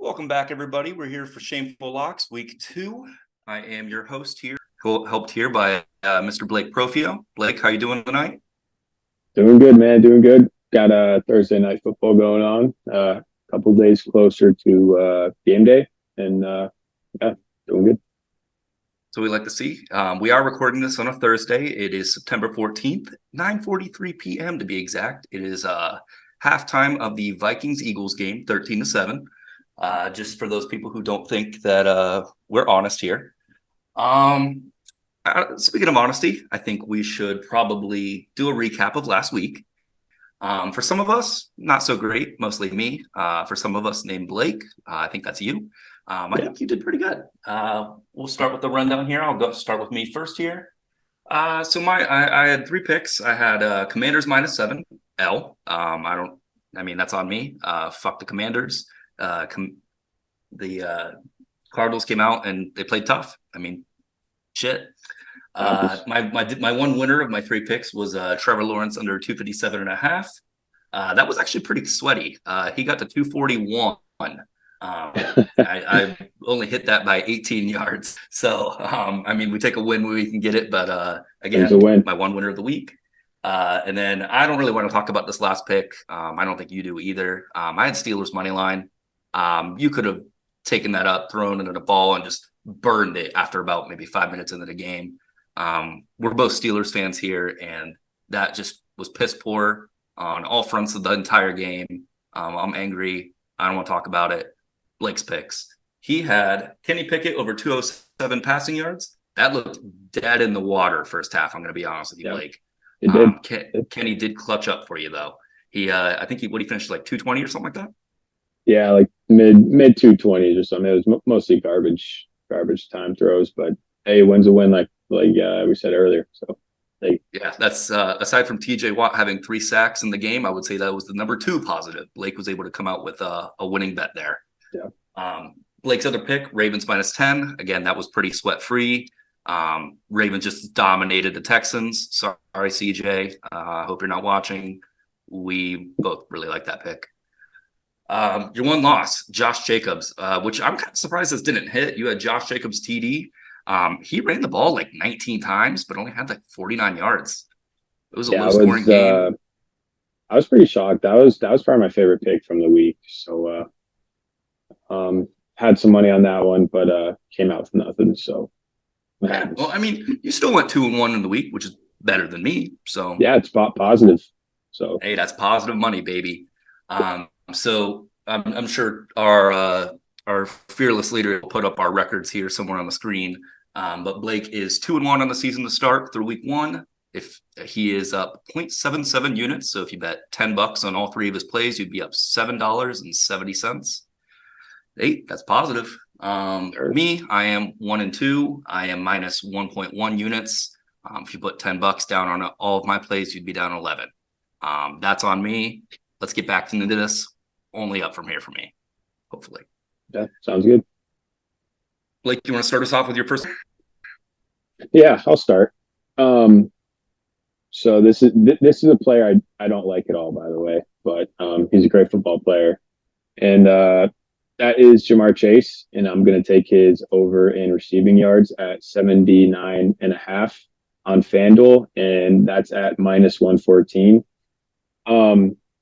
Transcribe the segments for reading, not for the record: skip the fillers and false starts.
Welcome back, everybody. We're here for Shame-Ful Locks, week 2. I am your host here, helped here by Mr. Blake Profio. Blake, how you doing tonight? Doing good, man. Doing good. Got a Thursday night football going on. A couple days closer to game day, and yeah, doing good. So we like to see. We are recording this on a Thursday. It is September 14th, 9:43 p.m. to be exact. It is halftime of the Vikings-Eagles game, 13-7. Just for those people who don't think that we're honest here. Speaking of honesty, I think we should probably do a recap of last week. For some of us, not so great, mostly me. For some of us named Blake, I think that's you. I think you did pretty good. We'll start with the rundown here. I'll start with me first here. I had 3 picks. I had Commanders -7, L. That's on me. Fuck the Commanders. The Cardinals came out and they played tough. Shit. My one winner of my 3 picks was Trevor Lawrence under 257.5. That was actually pretty sweaty. He got to 241. I only hit that by 18 yards. So, we take a win when we can get it. But again, my one winner of the week. And then I don't really want to talk about this last pick. I don't think you do either. I had Steelers money line. You could have taken that up, thrown it in a ball, and just burned it after about maybe 5 minutes into the game. We're both Steelers fans here, and that just was piss poor on all fronts of the entire game. I'm angry. I don't want to talk about it. Blake's picks. He had Kenny Pickett over 207 passing yards. That looked dead in the water first half. I'm going to be honest with you, Blake. It did. Kenny did clutch up for you though. I think he finished like 220 or something like that. Yeah, like mid 220s or something. It was mostly garbage time throws, but hey, win's a win, like we said earlier. So yeah, that's aside from TJ Watt having 3 sacks in the game, I would say that was the number 2 positive. Blake was able to come out with a winning bet there. Yeah. Blake's other pick, Ravens -10. Again, that was pretty sweat free. Ravens just dominated the Texans. Sorry, CJ. I hope you're not watching. We both really like that pick. Your one loss, Josh Jacobs, which I'm kind of surprised this didn't hit. You had Josh Jacobs TD. He ran the ball like 19 times, but only had like 49 yards. It was a low-scoring game. I was pretty shocked. That was probably my favorite pick from the week. So had some money on that one, but came out with nothing. So yeah. Well, you still went 2-1 in the week, which is better than me. So yeah, it's positive. So hey, that's positive money, baby. So I'm sure our fearless leader will put up our records here somewhere on the screen. But Blake is 2-1 on the season to start through week 1. If he is up 0.77 units, so if you bet $10 on all 3 of his plays, you'd be up $7.70. Hey, that's positive. Me, I am 1-2. I am minus 1.1 units. If you put $10 down on all of my plays, you'd be down 11. That's on me. Let's get back into this. Only up from here for me, hopefully. Yeah, sounds good. Blake, you want to start us off with your first? Yeah, I'll start. So this is a player I don't like at all, by the way, but he's a great football player, and that is Jamar Chase, and I'm going to take his over in receiving yards at 79.5 on FanDuel, and that's at minus 114.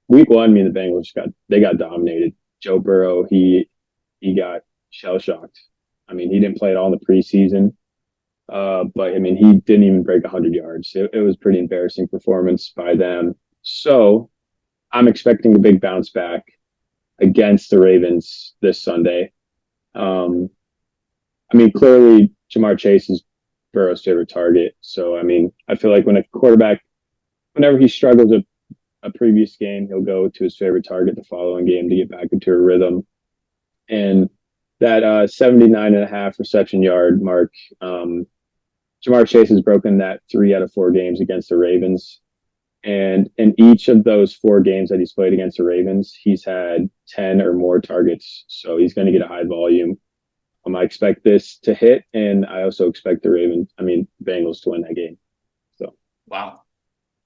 Week 1, the Bengals got dominated. Joe Burrow, he got shell shocked. He didn't play at all in the preseason, but he didn't even break 100 yards. It was a pretty embarrassing performance by them. So I'm expecting a big bounce back against the Ravens this Sunday. Clearly Jamar Chase is Burrow's favorite target. So I feel like when a quarterback, whenever he struggles a previous game, he'll go to his favorite target the following game to get back into a rhythm. And that 79.5 reception yard mark, Jamar Chase has broken that 3 out of 4 games against the Ravens. And in each of those 4 games that he's played against the Ravens, he's had 10 or more targets. So he's going to get a high volume. I expect this to hit, and I also expect the Bengals to win that game. So wow.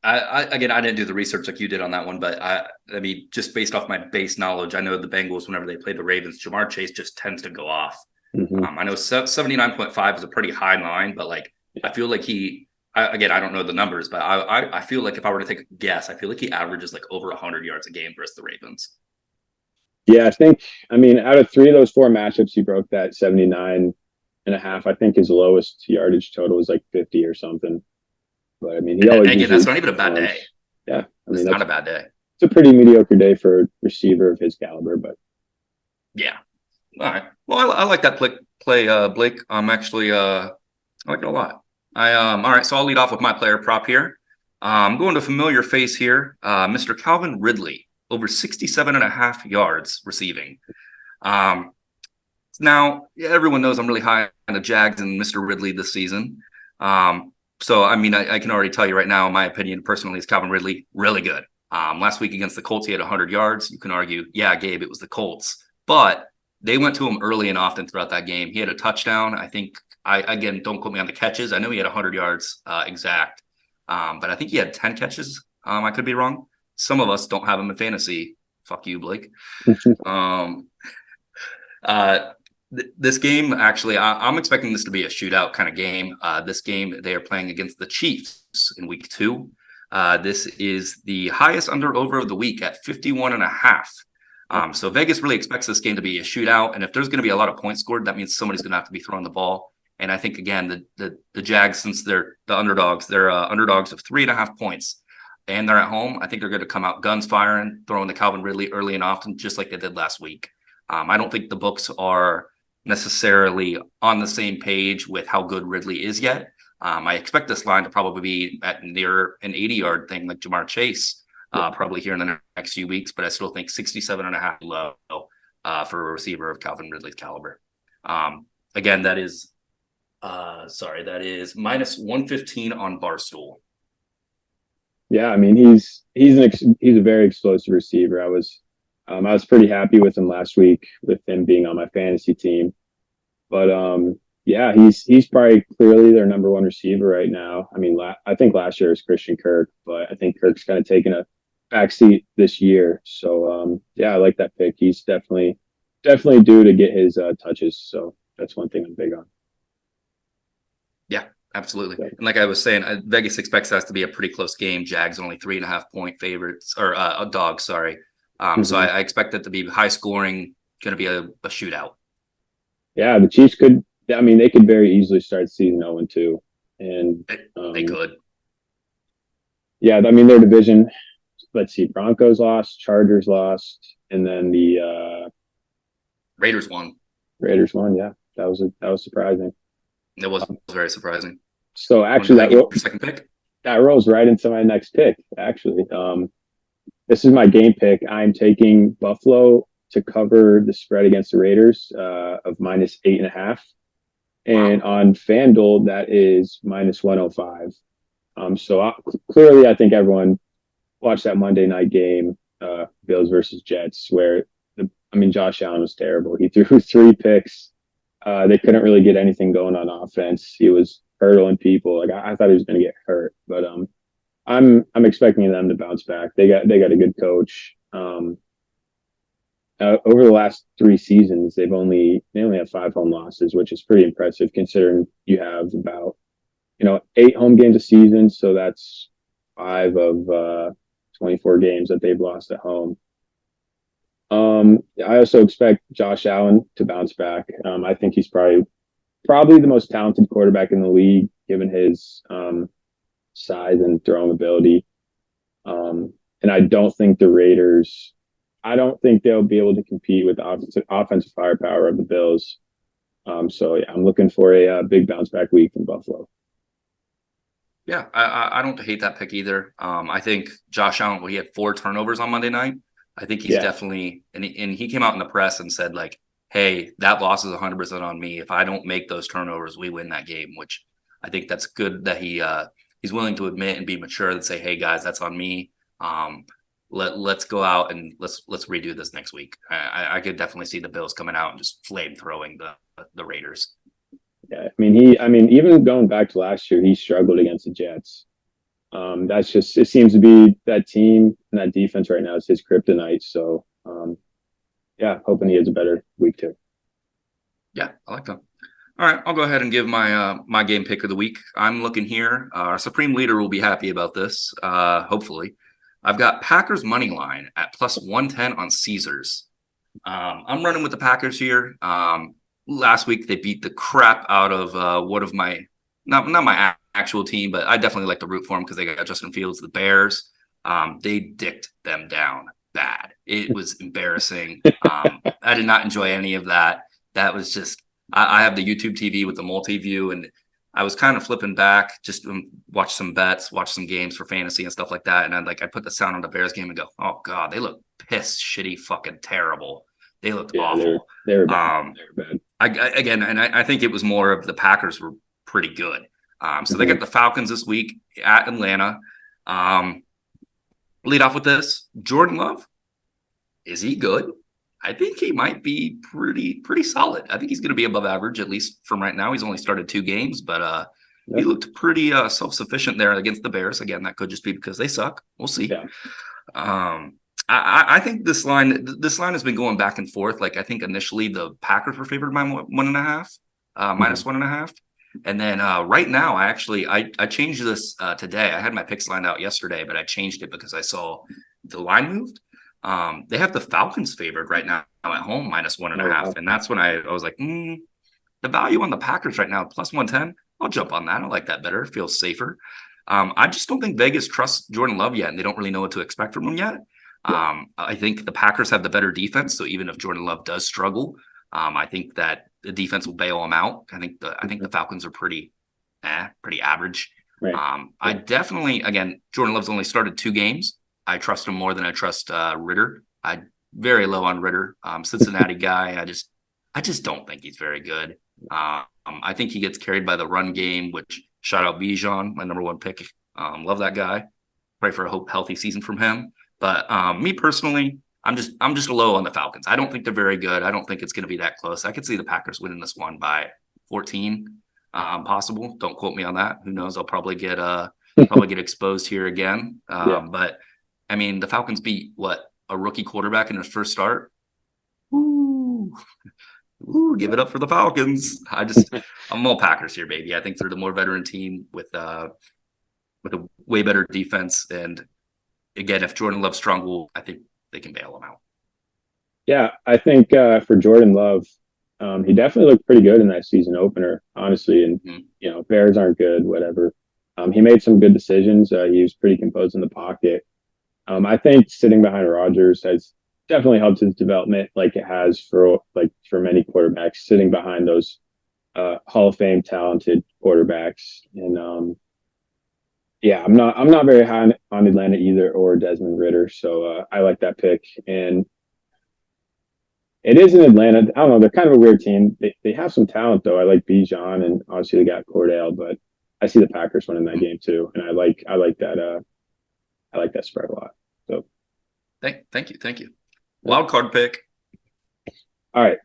Again, I didn't do the research like you did on that one, but I mean, just based off my base knowledge, I know the Bengals, whenever they play the Ravens, Jamar Chase just tends to go off. I know 79.5 is a pretty high line, but like, I feel like I don't know the numbers, but I feel like if I were to take a guess, I feel like he averages like over 100 yards a game versus the Ravens. Yeah, I mean, out of 3 of those 4 matchups, he broke that 79.5. I think his lowest yardage total was like 50 or something. But I mean, he always again, that's not even a bad day. Yeah, I mean, it's not a bad day. It's a pretty mediocre day for a receiver of his caliber, but yeah. All right. Well, I like that play, Blake. I'm actually I like it a lot. All right. So I'll lead off with my player prop here. I'm going to familiar face here, Mr. Calvin Ridley, over 67.5 yards receiving. Now, everyone knows I'm really high on the Jags and Mr. Ridley this season. So, I mean, I can already tell you right now, in my opinion, personally, is Calvin Ridley really good. Last week against the Colts, he had 100 yards. You can argue, yeah, Gabe, it was the Colts. But they went to him early and often throughout that game. He had a touchdown. I think, again, don't quote me on the catches. I know he had 100 yards exact. But I think he had 10 catches. I could be wrong. Some of us don't have him in fantasy. Fuck you, Blake. This game, actually, I'm expecting this to be a shootout kind of game. This game, they are playing against the Chiefs in week 2. This is the highest under-over of the week at 51.5. So Vegas really expects this game to be a shootout. And if there's going to be a lot of points scored, that means somebody's going to have to be throwing the ball. And I think, again, the Jags, since they're the underdogs, they're underdogs of 3.5 points. And they're at home. I think they're going to come out guns firing, throwing the Calvin Ridley early and often, just like they did last week. I don't think the books are necessarily on the same page with how good Ridley is yet. I expect this line to probably be at near an 80-yard thing like Jamar Chase probably here in the next few weeks, but I still think 67.5 low for a receiver of Calvin Ridley's caliber. Again, that is minus 115 on Barstool. Yeah, I mean, he's a very explosive receiver. I was pretty happy with him last week with him being on my fantasy team. But yeah, he's probably clearly their number 1 receiver right now. I mean, I think last year was Christian Kirk, but I think Kirk's kind of taken a backseat this year. So yeah, I like that pick. He's definitely due to get his touches. So that's one thing I'm big on. Yeah, absolutely. Yeah. And like I was saying, Vegas expects that to be a pretty close game. Jags only 3.5 point favorites or dogs. Sorry. So I expect it to be high scoring, going to be a shootout. Yeah, the Chiefs could. I mean, they could very easily start season 0-2, and they could. Yeah, I mean, their division. Let's see, Broncos lost, Chargers lost, and then the Raiders won. Yeah, that was surprising. It was very surprising. So actually, your second pick. That rolls right into my next pick. Actually, this is my game pick. I'm taking Buffalo to cover the spread against the Raiders of minus 8.5. And on FanDuel, that is minus 105. So clearly, I think everyone watched that Monday night game, Bills versus Jets, where Josh Allen was terrible. He threw 3 picks. They couldn't really get anything going on offense. He was hurdling people. Like I thought he was going to get hurt, but I'm expecting them to bounce back. They got a good coach. Over the last 3 seasons, they only have 5 home losses, which is pretty impressive considering you have about 8 home games a season. So that's 5 of 24 games that they've lost at home. I also expect Josh Allen to bounce back. I think he's probably the most talented quarterback in the league, given his size and throwing ability. And I don't think the Raiders. I don't think they'll be able to compete with the offensive firepower of the Bills. So yeah, I'm looking for a big bounce back week from Buffalo. Yeah, I don't hate that pick either. I think Josh Allen, he had 4 turnovers on Monday night. I think he's definitely, and he came out in the press and said like, hey, that loss is 100% on me. If I don't make those turnovers, we win that game, which I think that's good that he's willing to admit and be mature and say, hey guys, that's on me. Let's go out and let's redo this next week. I could definitely see the Bills coming out and just flame throwing the Raiders. Yeah, I mean even going back to last year, he struggled against the Jets. That's just, it seems to be that team and that defense right now is his kryptonite. So, yeah, hoping he has a better week too. Yeah, I like that. All right, I'll go ahead and give my my game pick of the week. I'm looking here. Our supreme leader will be happy about this. Hopefully, I've got Packers money line at plus 110 on Caesars. I'm running with the Packers here. Last week they beat the crap out of one of my not my actual team, but I definitely like to root for them because they got Justin Fields, the Bears. They dicked them down bad. It was embarrassing. I did not enjoy any of that. That was just I have the YouTube TV with the multi-view, and I was kind of flipping back just to watch some bets, watch some games for fantasy and stuff like that. And I put the sound on the Bears game and go, oh God, they look pissed, shitty, fucking terrible. They looked awful. They were bad. They were bad. I think it was more of the Packers were pretty good. So they got the Falcons this week at Atlanta. Lead off with this. Jordan Love, is he good? I think he might be pretty solid. I think he's going to be above average, at least from right now. He's only started 2 games, but he looked pretty self-sufficient there against the Bears. Again, that could just be because they suck. We'll see. Yeah. I think this line has been going back and forth. Like I think initially the Packers were favored by 1.5, minus 1.5. And then right now, I changed this today. I had my picks lined out yesterday, but I changed it because I saw the line moved. They have the Falcons favored right now at home minus 1.5. And that's when I was like, the value on the Packers right now, plus 110. I'll jump on that. I like that better. It feels safer. I just don't think Vegas trusts Jordan Love yet, and they don't really know what to expect from him yet. I think the Packers have the better defense. So even if Jordan Love does struggle, I think that the defense will bail him out. I think the Falcons are pretty average. Right. I definitely, again, Jordan Love's only started 2 games. I trust him more than I trust Ritter. I very low on Ritter. Cincinnati guy. I just don't think he's very good. I think he gets carried by the run game, which shout out Bijan, my number 1 pick. Love that guy. Pray for a healthy season from him. But me personally, I'm just low on the Falcons. I don't think they're very good. I don't think it's going to be that close. I could see the Packers winning this one by 14, possible. Don't quote me on that. Who knows? I'll probably get exposed here again. But I mean, the Falcons beat a rookie quarterback in his first start. Ooh, give it up for the Falcons. I'm all Packers here, baby. I think they're the more veteran team with a way better defense. And again, if Jordan Love's strong, I think they can bail him out. Yeah, I think for Jordan Love, he definitely looked pretty good in that season opener, honestly. And Bears aren't good, whatever. He made some good decisions. He was pretty composed in the pocket. I think sitting behind Rodgers has definitely helped his development, like it has for many quarterbacks. Sitting behind those Hall of Fame talented quarterbacks, and yeah, I'm not very high on Atlanta either, or Desmond Ritter. So I like that pick, and it is in Atlanta. I don't know. They're kind of a weird team. They have some talent though. I like Bijan, and obviously they got Cordell, but I see the Packers winning that game too, and I like that. I like that spread a lot. So, thank you. Wild card pick. All right,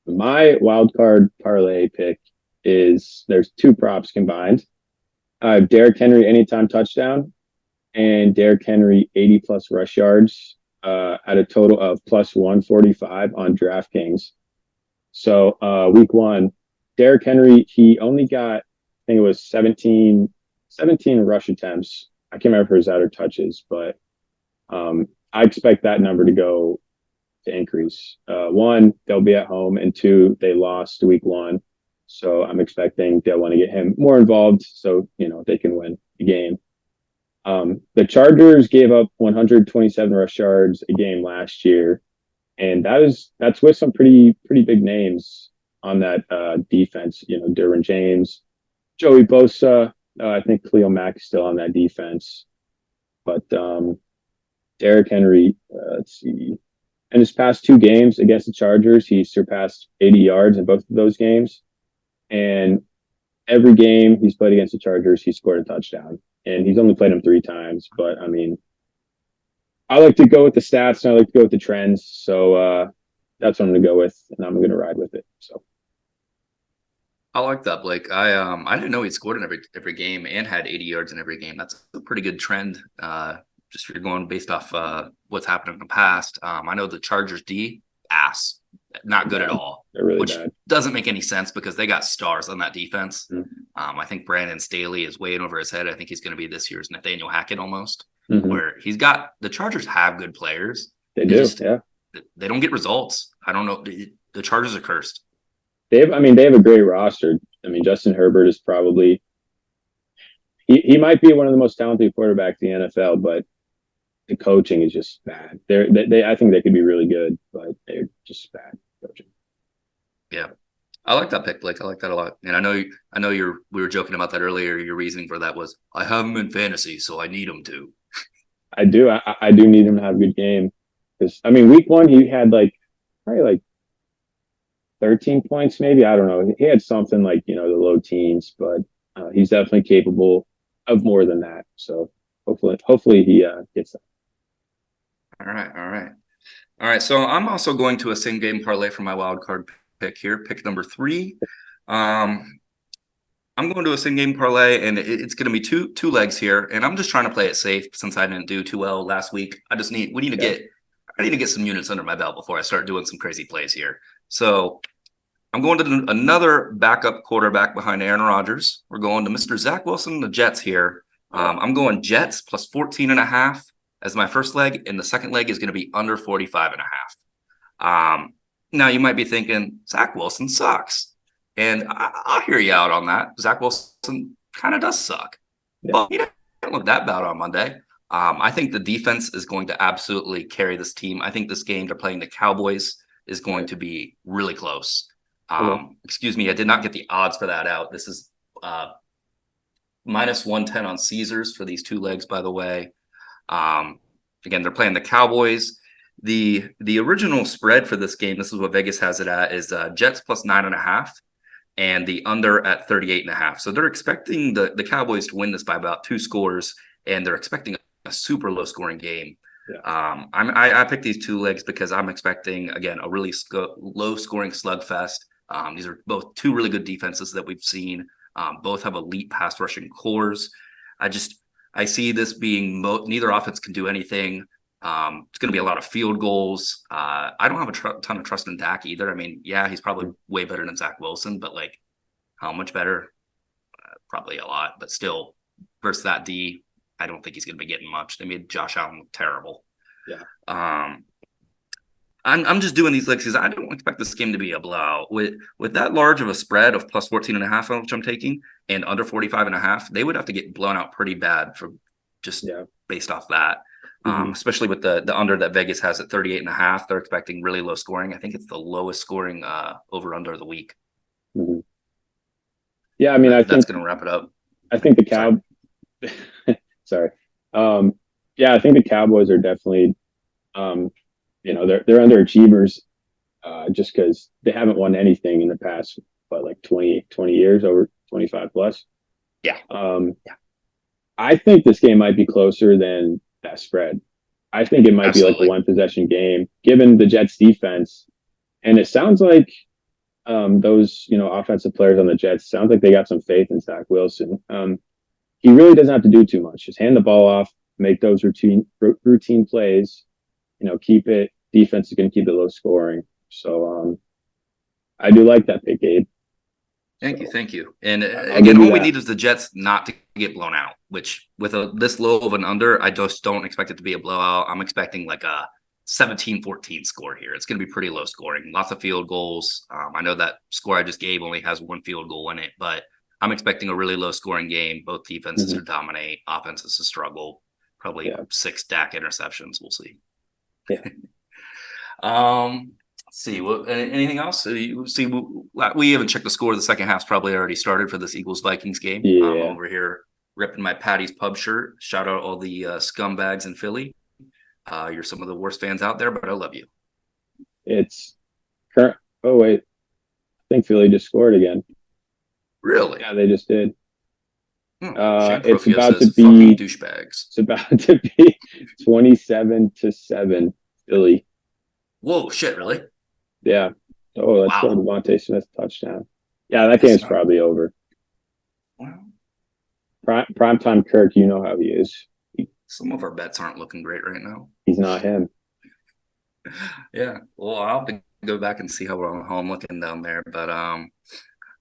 my wild card parlay pick is there's 2 props combined. Derrick Henry anytime touchdown, and Derrick Henry 80+ rush yards at a total of plus 145 on DraftKings. So week 1, Derrick Henry, he only got, I think it was 17 rush attempts. I can't remember if it was out or touches, but I expect that number to increase. 1, they'll be at home, and 2, they lost week 1. So I'm expecting they'll want to get him more involved so, they can win the game. The Chargers gave up 127 rush yards a game last year, and that's with some pretty big names on that defense. Derwin James, Joey Bosa. I think Khalil Mack is still on that defense, but Derrick Henry. Let's see. In his past 2 games against the Chargers, he surpassed 80 yards in both of those games, and every game he's played against the Chargers, he scored a touchdown. And he's only played them 3 times. But, I mean, I like to go with the stats, and I like to go with the trends. So that's what I'm going to go with, and I'm going to ride with it. So, I like that, Blake. I didn't know he'd scored in every game and had 80 yards in every game. That's a pretty good trend. Just if you're going based off what's happened in the past. I know the Chargers D ass, not good at all. They're really which bad. Doesn't make any sense because they got stars on that defense. Mm-hmm. I think Brandon Staley is way in over his head. I think he's going to be this year's Nathaniel Hackett almost, Mm-hmm. where he's got the Chargers have good players. They do, yeah. They don't get results. I don't know. The Chargers are cursed. They have a great roster. I mean, Justin Herbert is probably he might be one of the most talented quarterbacks in the NFL, but the coaching is just bad. They I think they could be really good, but they're just bad coaching. Yeah. I like that pick, Blake. I like that a lot. And I know we were joking about that earlier. Your reasoning for that was I have him in fantasy, so I need him to. I do. I do need him to have a good game. Because I mean, week 1 he had probably 13 points, maybe. I don't know. He had something like, the low teens, but he's definitely capable of more than that. So hopefully he gets that. All right. So I'm also going to a same game parlay for my wild card pick here. Pick number 3. I'm going to a same game parlay, and it's going to be two legs here. And I'm just trying to play it safe since I didn't do too well last week. I need to get some units under my belt before I start doing some crazy plays here. So I'm going to another backup quarterback behind Aaron Rodgers. We're going to Mr. Zach Wilson, the Jets here. I'm going Jets plus 14.5 as my first leg, and the second leg is going to be under 45.5. Now you might be thinking Zach Wilson sucks, and I'll hear you out on that. Zach Wilson kind of does suck, but he didn't look that bad on Monday. I think the defense is going to absolutely carry this team. I think this game they're playing the Cowboys is going to be really close. Excuse me, I did not get the odds for that out. This is minus 110 on Caesars for these two legs, by the way. Again, they're playing the Cowboys. The original spread for this game, this is what Vegas has it at, is Jets plus 9.5 and the under at 38.5. So they're expecting the Cowboys to win this by about 2 scores, and they're expecting a super low scoring game. Yeah. I picked these two legs because I'm expecting, again, a really low scoring slugfest. These are both two really good defenses that we've seen. Both have elite pass rushing cores. I see this being neither offense can do anything. It's going to be a lot of field goals. I don't have a ton of trust in Dak either. I mean, yeah, he's probably way better than Zach Wilson, but how much better? Probably a lot, but still versus that D, I don't think he's going to be getting much. They made Josh Allen look terrible. Yeah. I'm just doing these legs because I don't expect this game to be a blowout. With that large of a spread of plus 14.5, which I'm taking, and under 45.5, they would have to get blown out pretty bad for just based off that. Especially with the under that Vegas has at 38.5, they're expecting really low scoring. I think it's the lowest scoring over under of the week. Mm-hmm. Yeah, I mean, I think that's going to wrap it up. I think the Sorry. Yeah, I think the Cowboys are definitely, they're underachievers just because they haven't won anything in the past, 20 years, over 25 plus. Yeah. I think this game might be closer than that spread. I think it might be like a 1 possession game, given the Jets defense. And it sounds like those, offensive players on the Jets, sounds like they got some faith in Zach Wilson. He really doesn't have to do too much. Just hand the ball off, make those routine plays, keep it. Defense is going to keep it low scoring. So I do like that pick, Gabe. Thank you. And again, all we need is the Jets not to get blown out, which with this low of an under, I just don't expect it to be a blowout. I'm expecting like a 17-14 score here. It's going to be pretty low scoring, lots of field goals. I know that score I just gave only has 1 field goal in it, but I'm expecting a really low scoring game. Both defenses to dominate, offenses to struggle, probably 6 Dak interceptions. We'll see. Yeah. Let's see. Anything else? We haven't checked the score. The second half's probably already started for this Eagles-Vikings game. Yeah. I'm over here ripping my Patty's Pub shirt. Shout out all the scumbags in Philly. You're some of the worst fans out there, but I love you. It's current. Oh, wait. I think Philly just scored again. Really? Yeah, they just did. It's about to be douchebags. It's about to be 27-7 Philly. Whoa, shit, really? Yeah. Oh, let's go Devontae Smith touchdown. Yeah, that game's probably over. Well, Primetime Kirk, you know how he is. Some of our bets aren't looking great right now. He's not him. Yeah. Well, I'll have to go back and see how I'm looking down there. But I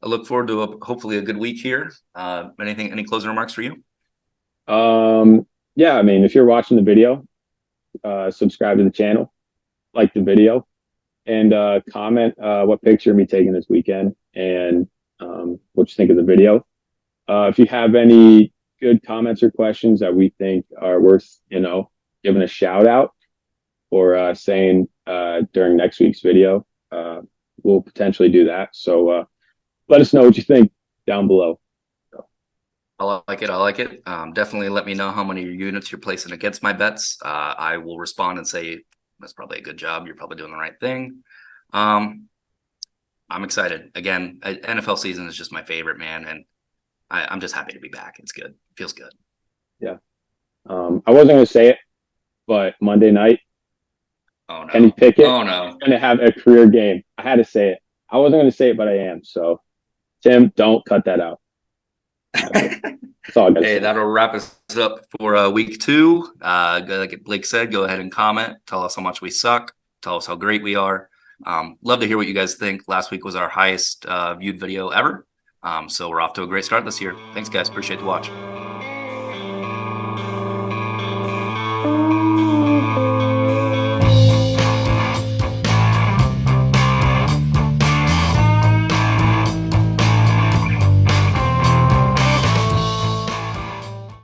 look forward to hopefully a good week here. Any closing remarks for you? Yeah, I mean, if you're watching the video, subscribe to the channel, like the video, and comment what picture of me taking this weekend and what you think of the video. If you have any good comments or questions that we think are worth, giving a shout out or saying during next week's video, we'll potentially do that. So let us know what you think down below. I like it. Definitely let me know how many units you're placing against my bets. I will respond and say that's probably a good job. You're probably doing the right thing. I'm excited. Again, NFL season is just my favorite, man, and I'm just happy to be back. It's good. It feels good. Yeah. I wasn't going to say it, but Monday night, oh no, Kenny Pickett, oh no, going to have a career game. I had to say it. I wasn't going to say it, but I am. So, Tim, don't cut that out. That's all I got. Hey, that'll wrap us up for week 2. Like Blake said, go ahead and comment. Tell us how much we suck. Tell us how great we are. Love to hear what you guys think. Last week was our highest viewed video ever. So we're off to a great start this year. Thanks, guys. Appreciate the watch.